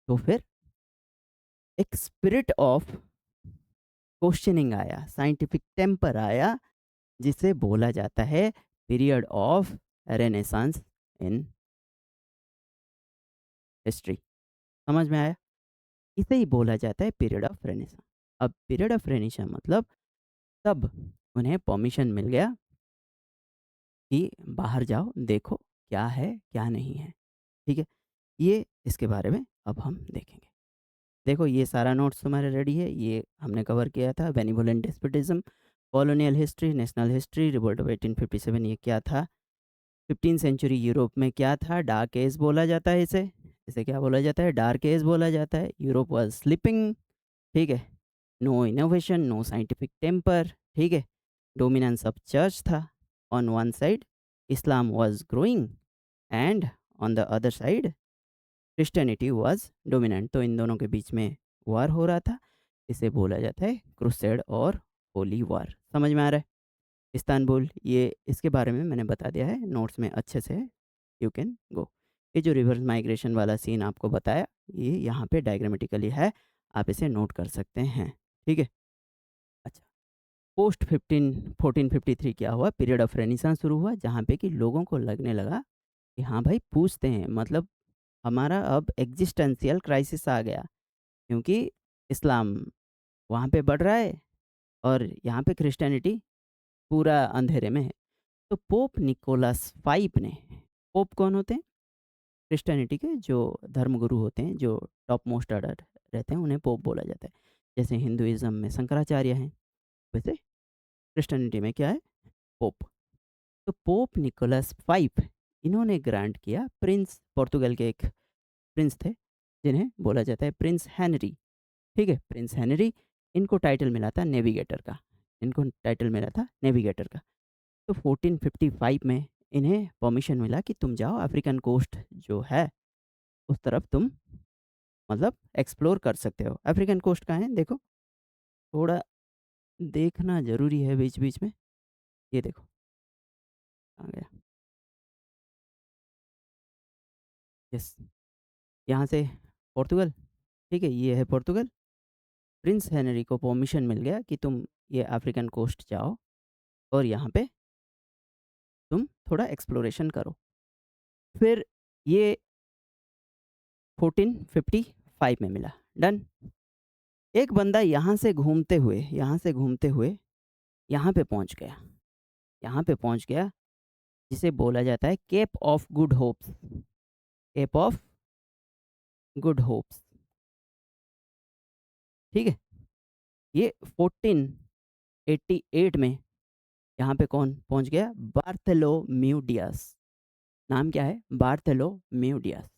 तो फिर एक स्पिरिट ऑफ क्वेश्चनिंग आया, साइंटिफिक टेम्पर आया, जिसे बोला जाता है period of renaissance in history. समझ में आया? इसे ही बोला जाता है पीरियड ऑफ रेनेसांस। अब पीरियड ऑफ रेनेसांस मतलब तब उन्हें परमिशन मिल गया कि बाहर जाओ, देखो क्या है क्या नहीं है, ठीक है? ये इसके बारे में अब हम देखेंगे। देखो ये सारा नोट्स तुम्हारे रेडी है, ये हमने कवर किया था। Benevolent despotism, colonial history, national history, revolt of 1857, ये क्या था? 15th सेंचुरी यूरोप में क्या था? डार्क एज बोला जाता है इसे। इसे क्या बोला जाता है? डार्क एज बोला जाता है। यूरोप वाज स्लीपिंग, ठीक है? No innovation, no scientific temper, ठीक है? डोमिनेंस ऑफ चर्च था on one side, Islam was growing and on the other side Christianity was dominant. तो इन दोनों के बीच में वार हो रहा था। इसे बोला जाता है क्रूसेड और होली वार। समझ में आ रहा है? इस्तांबुल, ये इसके बारे में मैंने बता दिया है नोट्स में अच्छे से, यू कैन गो। ये जो रिवर्स माइग्रेशन वाला सीन आपको बताया, ये यहाँ पे डायग्रामेटिकली है, आप इसे नोट कर सकते हैं, ठीक है। अच्छा, पोस्ट 1453 क्या हुआ, पीरियड ऑफ रेनिसांस शुरू हुआ, जहाँ पे कि लोगों को लगने लगा कि हाँ भाई पूछते हैं, मतलब हमारा अब एग्जिस्टेंशियल क्राइसिस आ गया, क्योंकि इस्लाम वहाँ पे बढ़ रहा है और यहाँ पे क्रिश्चियनिटी पूरा अंधेरे में है। तो पोप निकोलस फाइव ने, पोप कौन होते हैं? क्रिश्चियनिटी के जो धर्मगुरु होते हैं, जो टॉप मोस्ट ऑर्डर रहते हैं, उन्हें पोप बोला जाता है। जैसे हिंदुइज्म में शंकराचार्य हैं, वैसे क्रिश्चियनिटी में क्या है? पोप। तो पोप निकोलस फाइव, इन्होंने ग्रांट किया, प्रिंस पोर्तुगल के एक प्रिंस थे जिन्हें बोला जाता है प्रिंस हेनरी, ठीक है, प्रिंस हेनरी, इनको टाइटल मिला था नेविगेटर का, इनको टाइटल मिला था नेविगेटर का। तो 1455 में इन्हें परमिशन मिला कि तुम जाओ अफ्रीकन कोस्ट जो है उस तरफ तुम मतलब एक्सप्लोर कर सकते हो। अफ्रीकन कोस्ट कहाँ है देखो, थोड़ा देखना ज़रूरी है बीच बीच में। ये देखो आ गया, यस, यहाँ से पोर्तुगल, ठीक है, ये है पोर्तुगल। प्रिंस हेनरी को परमिशन मिल गया कि तुम ये अफ्रीकन कोस्ट जाओ और यहाँ पे तुम थोड़ा एक्सप्लोरेशन करो। फिर ये 1455 में मिला, डन। एक बंदा यहाँ से घूमते हुए यहाँ पे पहुँच गया, यहाँ पे पहुँच गया, जिसे बोला जाता है Cape of Good Hopes, Cape of Good Hopes, ठीक है। ये 1488 में यहाँ पे कौन पहुँच गया? बार्थोलोम्यू डियास, नाम क्या है? Bartholomew Dias.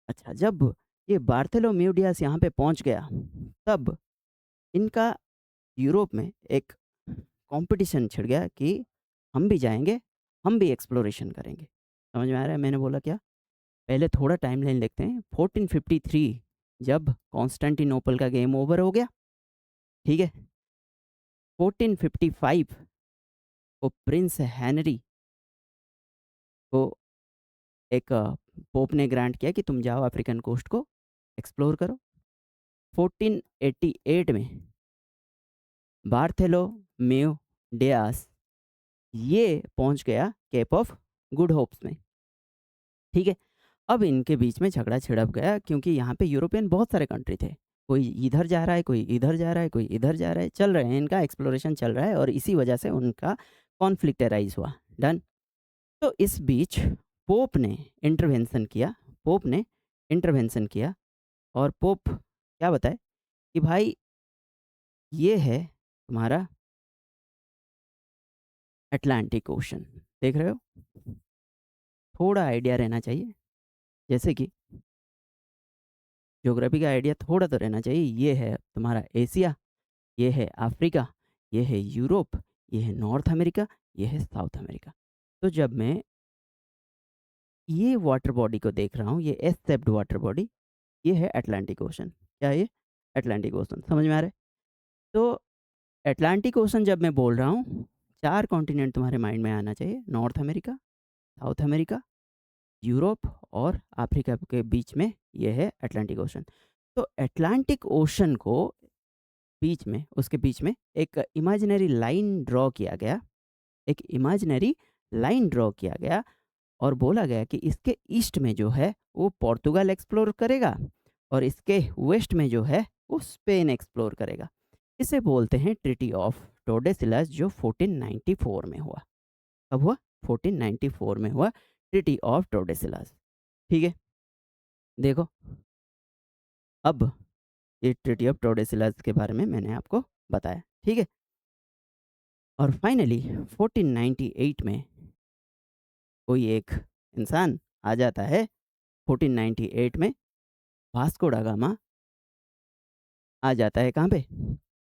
अच्छा, जब ये बार्थोलोम्यू डियास यहाँ पे पहुँच गया, तब इनका यूरोप में एक कंपटीशन छिड़ गया कि हम भी जाएंगे, हम भी एक्सप्लोरेशन करेंगे। समझ में आ रहा है मैंने बोला क्या? पहले थोड़ा टाइमलाइन देखते हैं। 1453 जब कॉन्स्टेंटिनोपल का गेम ओवर हो गया, ठीक है, 1455 को प्रिंस हेनरी को एक पोप ने ग्रांट किया कि तुम जाओ अफ्रीकन कोस्ट को एक्सप्लोर करो। 1488 में बार्थोलोम्यू डियास ये पहुंच गया केप ऑफ गुड होप्स में, ठीक है। अब इनके बीच में झगड़ा छिड़ गया, क्योंकि यहाँ पे यूरोपियन बहुत सारे कंट्री थे, कोई इधर जा रहा है, कोई इधर जा रहा है, कोई इधर जा रहा है, चल रहे हैं, इनका एक्सप्लोरेशन चल रहा है, और इसी वजह से उनका कॉन्फ्लिक्ट अराइज हुआ, डन। तो इस बीच पोप ने इंटरवेंशन किया, पोप ने इंटरवेंशन किया, और पोप क्या बताए कि भाई ये है तुम्हारा अटलांटिक ओशन, देख रहे हो, थोड़ा आइडिया रहना चाहिए, जैसे कि ज्योग्राफी का आइडिया थोड़ा तो रहना चाहिए। ये है तुम्हारा एशिया, ये है अफ्रीका, ये है यूरोप, ये है नॉर्थ अमेरिका, ये है साउथ अमेरिका। तो जब मैं ये वाटर बॉडी को देख रहा हूँ, ये एस सेप्ड वाटर बॉडी, ये है अटलांटिक ओशन, क्या है ये? अटलांटिक ओशन, समझ में आ रहा है? तो अटलांटिक ओशन जब मैं बोल रहा हूँ, चार कॉन्टिनेंट तुम्हारे माइंड में आना चाहिए, north America, south America, Europe और अफ्रीका के बीच में ये है अटलांटिक ओशन। तो अटलांटिक ओशन को बीच में, उसके बीच में एक इमेजिनरी लाइन ड्रॉ किया गया, एक इमेजिनरी लाइन ड्रॉ किया गया, और बोला गया कि इसके ईस्ट में जो है वो पोर्तुगल एक्सप्लोर करेगा, और इसके वेस्ट में जो है वो स्पेन एक्सप्लोर करेगा। इसे बोलते हैं ट्रीटी ऑफ टोर्डेसिलास, जो 1494 में हुआ। कब हुआ? 1494 में हुआ ट्रीटी ऑफ टोर्डेसिलास, ठीक है। देखो, अब ये ट्रीटी ऑफ टोर्डेसिलास के बारे में मैंने आपको बताया, ठीक है। और फाइनली 1498 में कोई एक इंसान आ जाता है, 1498 में वास्को डा गामा आ जाता है कहाँ पे?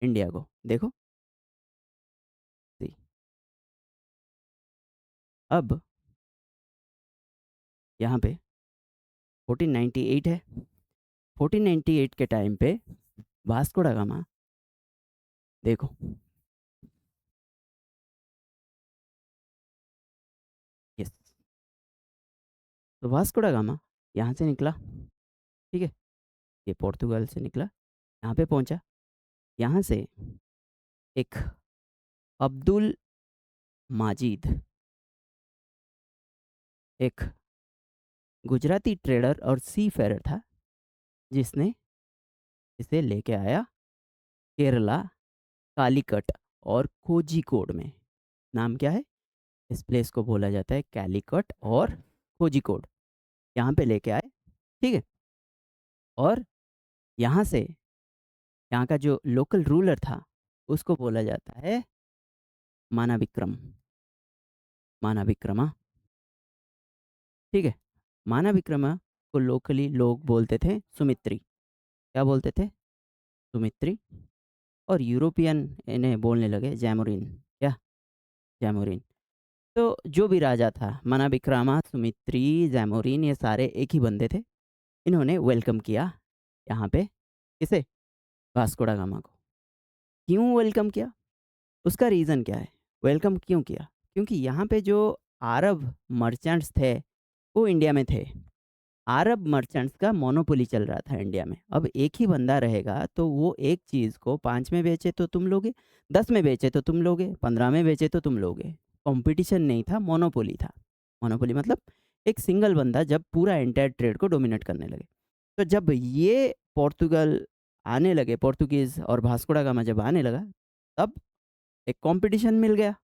इंडिया को, देखो, सी। अब यहाँ पे 1498 है, 1498 के टाइम पे वास्को डा गामा, देखो, तो वास्को दा गामा यहाँ से निकला, ठीक है, ये पोर्तुगाल से निकला, यहाँ पे पहुँचा। यहाँ से एक अब्दुल माजिद, एक गुजराती ट्रेडर और सी फेरर था, जिसने इसे लेके आया केरला, कालीकट और कोझिकोड में। नाम क्या है? इस प्लेस को बोला जाता है कैलीकट और कोझिकोड। यहाँ पे लेके आए, ठीक है। और यहाँ से यहाँ का जो लोकल रूलर था उसको बोला जाता है मानाविक्रम, मानाविक्रमा, ठीक है। मानाविक्रमा को लोकली लोग बोलते थे सुमित्री। क्या बोलते थे? सुमित्री। और यूरोपियन इन्हें बोलने लगे जैमोरिन। क्या? जैमोरिन। तो जो भी राजा था, मानाविक्रमा, सुमित्री, जैमोरिन, ये सारे एक ही बंदे थे। इन्होंने वेलकम किया यहाँ पे, किसे? वास्को दा गामा को। क्यों वेलकम किया? उसका रीज़न क्या है? वेलकम क्यों किया? क्योंकि यहाँ पे जो अरब मर्चेंट्स थे वो इंडिया में थे। अरब मर्चेंट्स का मोनोपोली चल रहा था इंडिया में। अब एक ही बंदा रहेगा तो वो एक चीज़ को 5 में बेचे तो तुम लोगे, 10 में बेचे तो तुम लोगे, 15 में बेचे तो तुम लोगे। कंपटीशन नहीं था, मोनोपोली था। मोनोपोली मतलब एक सिंगल बंदा जब पूरा एंटायर ट्रेड को डोमिनेट करने लगे। तो जब ये पोर्तुगल आने लगे, पोर्तुगीज़ और वास्को दा गामा जब आने लगा, तब एक कंपटीशन मिल गया।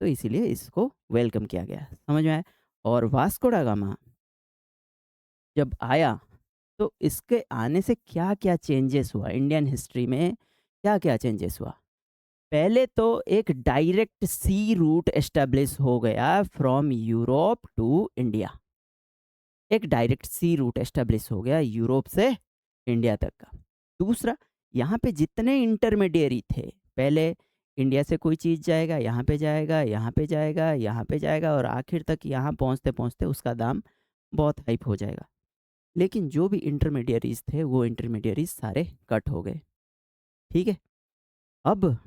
तो इसीलिए इसको वेलकम किया गया। समझ में आया? और वास्को दा गामा जब आया तो इसके आने से क्या क्या चेंजेस हुआ इंडियन हिस्ट्री में, क्या क्या चेंजेस हुआ? पहले तो एक डायरेक्ट सी रूट एस्टेब्लिश हो गया फ्रॉम यूरोप टू इंडिया। एक डायरेक्ट सी रूट एस्टेब्लिश हो गया यूरोप से इंडिया तक का। दूसरा, यहाँ पे जितने इंटरमीडियरी थे, पहले इंडिया से कोई चीज़ जाएगा, यहाँ पे जाएगा, यहाँ पे जाएगा, यहाँ पे जाएगा, और आखिर तक यहाँ पहुँचते पहुँचते उसका दाम बहुत हाइप हो जाएगा। लेकिन जो भी इंटरमीडियरीज थे वो इंटरमीडियरीज सारे कट हो गए, ठीक है। अब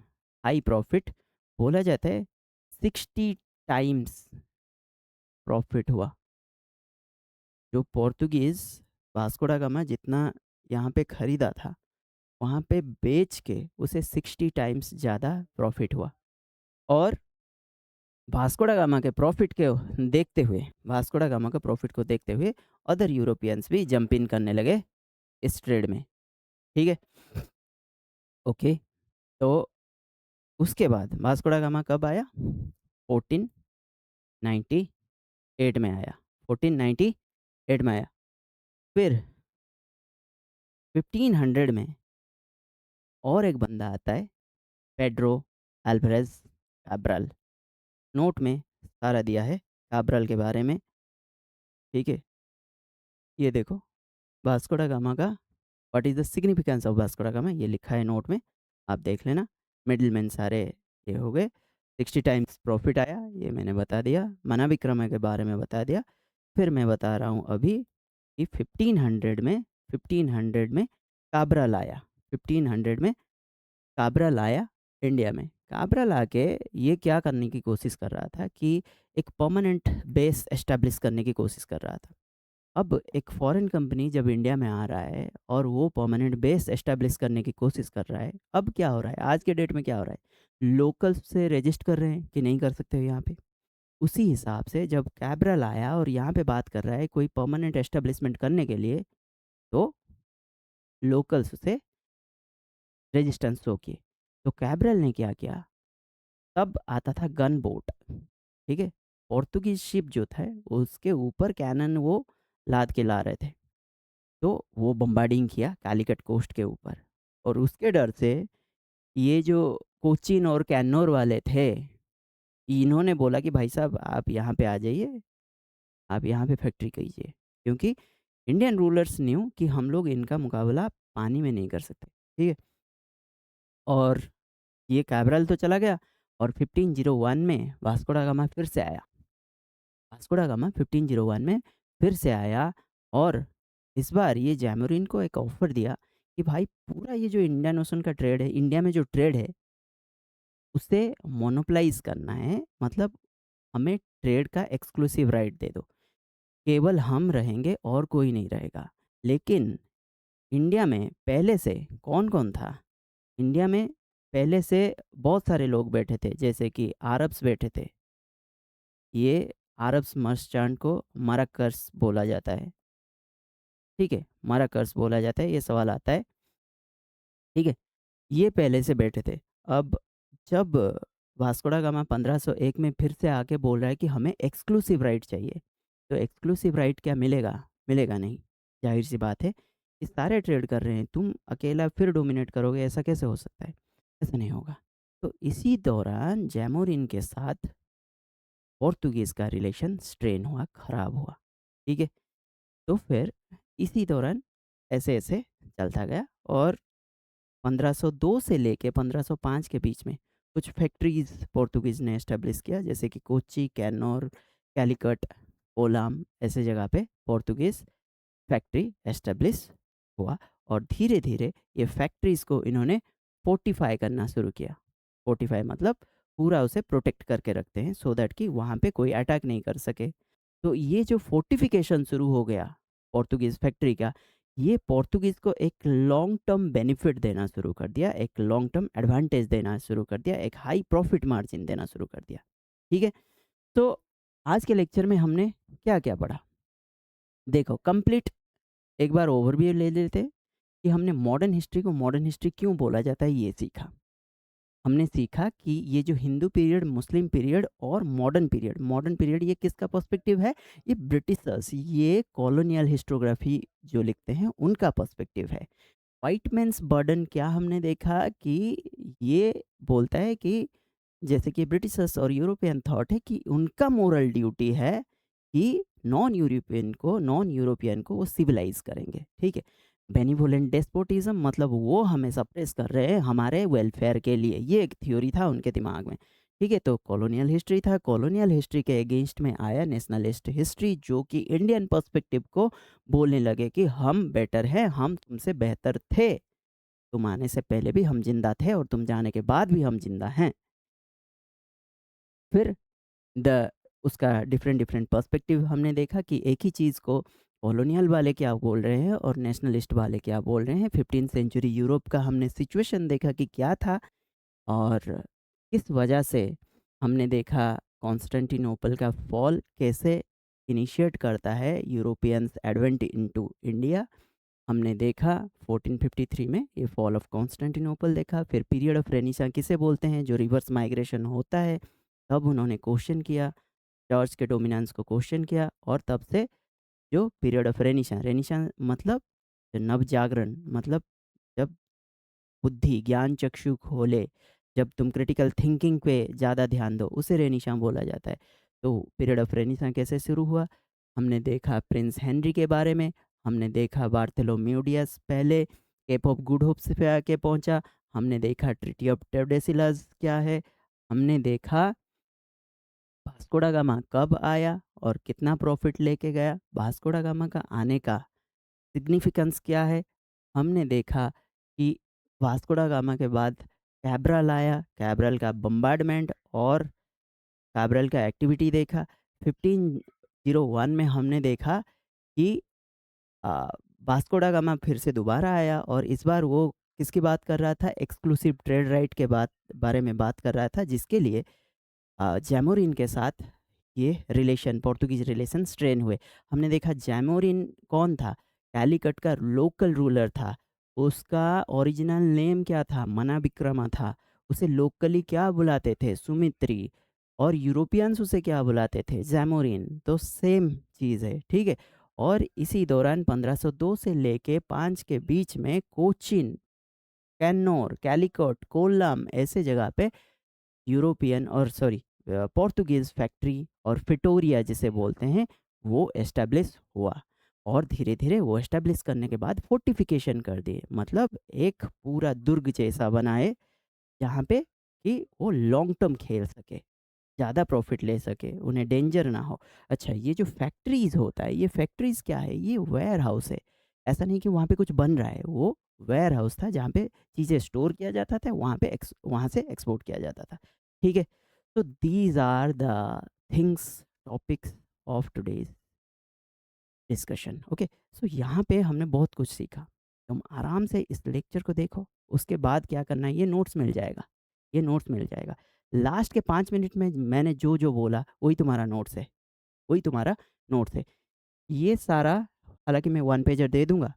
हाई प्रॉफिट बोला जाता है, 60 टाइम्स प्रॉफिट हुआ। जो पोर्तुगीज़ वास्को डा गामा जितना यहाँ पे खरीदा था, वहाँ पे बेच के उसे 60 टाइम्स ज़्यादा प्रॉफिट हुआ। और वास्को डा गामा के प्रॉफिट के देखते हुए, वास्को डा गामा के प्रॉफिट को देखते हुए अदर यूरोपियंस भी जंप इन करने लगे इस ट्रेड में, ठीक है। ओके, तो उसके बाद वास्को डा गामा कब आया? 1498 में आया। 1498 में आया। फिर 1500 में और एक बंदा आता है, पेड्रो अल्वारेज कैब्रल। नोट में सारा दिया है कैब्रल के बारे में, ठीक है। ये देखो वास्को डा गामा का what is the significance of Vasco डा गामा, ये लिखा है नोट में, आप देख लेना। मिडिल मैन सारे ये हो गए। 60 टाइम्स प्रॉफिट आया, ये मैंने बता दिया। मना विक्रम के बारे में बता दिया। फिर मैं बता रहा हूँ अभी कि 1500 में काबरा लाया। 1500 में काबरा लाया इंडिया में। काबरा ला के ये क्या करने की कोशिश कर रहा था कि एक परमानेंट बेस एस्टेब्लिश करने की कोशिश कर रहा था। अब एक फॉरेन कंपनी जब इंडिया में आ रहा है और वो परमानेंट बेस एस्टेब्लिश करने की कोशिश कर रहा है, अब क्या हो रहा है, आज के डेट में क्या हो रहा है, लोकल से रजिस्ट कर रहे हैं कि नहीं कर सकते हो यहाँ पे। उसी हिसाब से जब कैब्रल आया और यहाँ पे बात कर रहा है कोई परमानेंट एस्टेब्लिशमेंट करने के लिए, तो लोकल्स से रेजिस्टेंस शो किए। तो कैब्रल ने क्या किया, तब आता था गन बोट, ठीक है। पोर्तुगीज शिप जो था उसके ऊपर कैनन वो लाद के ला रहे थे। तो वो बम्बार्डिंग किया कालीकट कोस्ट के ऊपर। और उसके डर से ये जो कोचिन और कैन्नौर वाले थे, इन्होंने बोला कि भाई साहब आप यहाँ पे आ जाइए, आप यहाँ पे फैक्ट्री कीजिए, क्योंकि इंडियन रूलर्स न्यू कि हम लोग इनका मुकाबला पानी में नहीं कर सकते, ठीक है। और ये कैब्रल तो चला गया। और 1501 में वास्को डा गामा फिर से आया। वास्को डा गामा 1501 में फिर से आया। और इस बार ये जैमोरिन को एक ऑफर दिया कि भाई पूरा ये जो इंडियन ओशन का ट्रेड है, इंडिया में जो ट्रेड है उसे मोनोपलाइज करना है, मतलब हमें ट्रेड का एक्सक्लूसिव राइट दे दो। केवल हम रहेंगे और कोई नहीं रहेगा। लेकिन इंडिया में पहले से कौन-कौन था? इंडिया में पहले से बहुत सारे लोग बैठे थे, जैसे कि अरब्स बैठे थे। ये अरब्स मर्चेंट को मरकज़ बोला जाता है, ठीक है? मरकज़ बोला जाता है, ये सवाल आता है, ठीक है? ये पहले से बैठे थे। अब जब वास्को दा गामा 1501 में फिर से आके बोल रहा है कि हमें एक्सक्लूसिव राइट चाहिए, तो एक्सक्लूसिव राइट क्या मिलेगा? मिलेगा नहीं, ज़ाहिर-सी बात है। ये सारे ट्रेड कर रहे हैं, तुम अकेला फिर डोमिनेट करोगे, ऐसा कैसे हो सकता है? ऐसा नहीं होगा। तो इसी दौरान जैमोरिन के साथ पोर्तुगीज़ का रिलेशन स्ट्रेन हुआ, ख़राब हुआ, ठीक है? तो फिर इसी दौरान ऐसे-ऐसे चलता गया और 1502 से लेके 1505 के बीच में कुछ फैक्ट्रीज़ पोर्तुगीज़ ने एस्टेब्लिश किया, जैसे कि कोच्चि, कैनोर, कैलिकट, कोलाम ऐसे जगह पे पोर्तुगीज़ फैक्ट्री एस्टेब्लिश हुआ और धीरे-धीरे ये फैक्ट्रीज़ को इन्होंने फोर्टिफ़ाई करना शुरू किया। फोर्टिफ़ाई मतलब पूरा उसे प्रोटेक्ट करके रखते हैं सो दैट कि वहाँ पे कोई अटैक नहीं कर सके। तो ये जो फोर्टिफिकेशन शुरू हो गया पोर्तुगीज़ फैक्ट्री का, ये पोर्तुगीज़ को एक लॉन्ग टर्म बेनिफिट देना शुरू कर दिया, एक लॉन्ग टर्म एडवांटेज देना शुरू कर दिया, एक हाई प्रॉफिट मार्जिन देना शुरू कर दिया। ठीक है? तो आज के लेक्चर में हमने क्या-क्या पढ़ा? देखो कंप्लीट एक बार ओवरव्यू ले लेते हैं कि हमने मॉडर्न हिस्ट्री को मॉडर्न हिस्ट्री क्यों बोला जाता है, ये सीखा। हमने सीखा कि ये जो हिंदू पीरियड, मुस्लिम पीरियड और मॉडर्न पीरियड ये किसका पर्सपेक्टिव है? ये ब्रिटिशर्स, ये कॉलोनियल हिस्टोग्राफी जो लिखते हैं उनका पर्सपेक्टिव है। व्हाइट मैन्स बर्डन क्या हमने देखा कि ये बोलता है कि जैसे कि ब्रिटिशर्स और यूरोपियन थॉट है कि उनका मोरल ड्यूटी है कि नॉन यूरोपियन को वो सिविलाइज करेंगे, ठीक है? बेनिवोलेंट डेस्पोटिज्म मतलब वो हमें सप्रेस कर रहे हैं हमारे वेलफेयर के लिए, ये एक थ्योरी था उनके दिमाग में, ठीक है? तो कॉलोनियल हिस्ट्री था, कॉलोनियल हिस्ट्री के अगेंस्ट में आया नेशनलिस्ट हिस्ट्री, जो कि इंडियन पर्सपेक्टिव को बोलने लगे कि हम बेटर हैं, हम तुमसे बेहतर थे, तुम आने से पहले भी हम जिंदा थे और तुम जाने के बाद भी हम जिंदा हैं। फिर द उसका डिफरेंट डिफरेंट पर्सपेक्टिव हमने देखा कि एक ही चीज़ को कॉलोनियल वाले क्या बोल रहे हैं और नेशनलिस्ट वाले क्या बोल रहे हैं। 15th सेंचुरी यूरोप का हमने सिचुएशन देखा कि क्या था और किस वजह से हमने देखा कॉन्स्टेंटिनोपल का फॉल कैसे इनिशिएट करता है यूरोपियंस एडवेंट इनटू इंडिया। हमने देखा 1453 में ये फॉल ऑफ कॉन्स्टेंटिनोपल देखा। फिर पीरियड ऑफ रेनिसा किसे बोलते हैं, जो रिवर्स माइग्रेशन होता है, तब उन्होंने क्वेश्चन किया, चर्च के डोमिनेंस को क्वेश्चन किया और तब से जो पीरियड ऑफ रेनिसा, रेनिसा मतलब नव जागरण, मतलब जब बुद्धि ज्ञान चक्षु खोले, जब तुम क्रिटिकल थिंकिंग पे ज़्यादा ध्यान दो, उसे रेनिसा बोला जाता है। तो पीरियड ऑफ रेनिसा कैसे शुरू हुआ, हमने देखा प्रिंस हेनरी के बारे में, हमने देखा बार्थोलोम्यूडियस पहले केप ऑफ गुड होप्स पे आके पहुंचा, हमने देखा ट्रिटी ऑफ टोर्डेसिलास क्या है, हमने देखा वास्को डा गामा कब आया और कितना प्रॉफिट लेके गया, वास्को डा गामा का आने का सिग्निफिकेंस क्या है। हमने देखा कि वास्को डा गामा के बाद कैब्रल आया, कैब्रल का बम्बार्डमेंट और कैब्रल का एक्टिविटी देखा। 1501 में हमने देखा कि आ, वास्को डा गामा फिर से दोबारा आया और इस बार वो किसकी बात कर रहा था, एक्सक्लूसिव ट्रेड राइट के बारे में बात कर रहा था, जिसके लिए जैमोरिन के साथ ये रिलेशन, पोर्तुगीज रिलेशन स्ट्रेन हुए। हमने देखा जैमोरिन कौन था, कैलिकट का लोकल रूलर था, उसका ओरिजिनल नेम क्या था, मना विक्रमा था, उसे लोकली क्या बुलाते थे, सुमित्री, और यूरोपियंस उसे क्या बुलाते थे, जैमोरिन। तो सेम चीज़ है, ठीक है? और इसी दौरान 1502 से लेके 5 के बीच में कोचिन, कैन्नौर, कैलिकट, कोल्लम ऐसे जगह पे यूरोपियन और सॉरी पोर्तुगीज़ फैक्ट्री और फिटोरिया जिसे बोलते हैं, वो एस्टेब्लिश हुआ और धीरे धीरे वो एस्टेब्लिश करने के बाद फोर्टिफिकेशन कर दिए, मतलब एक पूरा दुर्ग जैसा बनाए जहाँ पे कि वो लॉन्ग टर्म खेल सके, ज़्यादा प्रॉफिट ले सके, उन्हें डेंजर ना हो। अच्छा, ये जो फैक्ट्रीज होता है, ये फैक्ट्रीज क्या है, ये वेयर हाउस है। ऐसा नहीं कि वहाँ पे कुछ बन रहा है, वो वेयर हाउस था जहाँ पे चीज़ें स्टोर किया जाता था, वहाँ से एक्सपोर्ट किया जाता था, ठीक है? तो these are the things, topics of today's discussion. Okay, so यहाँ पे हमने बहुत कुछ सीखा। तुम आराम से इस लेक्चर को देखो, उसके बाद क्या करना है, ये नोट्स मिल जाएगा, ये नोट्स मिल जाएगा। लास्ट के 5 मिनट में मैंने जो जो बोला वही तुम्हारा नोट्स है, वही तुम्हारा नोट्स है। ये सारा, हालांकि मैं 1 पेजर दे दूंगा,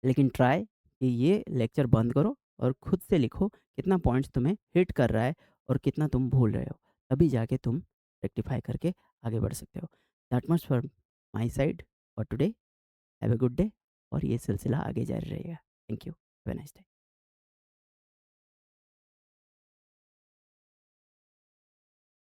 लेकिन ट्राई कि ये लेक्चर बंद करो और खुद से लिखो कितना पॉइंट्स तुम्हें हिट कर रहा है और कितना तुम भूल रहे हो। तभी जाके तुम रेक्टिफाई करके आगे बढ़ सकते हो। That much for my side for today. Have a good day और ये सिलसिला आगे जारी रहेगा। Thank you. Have a nice day.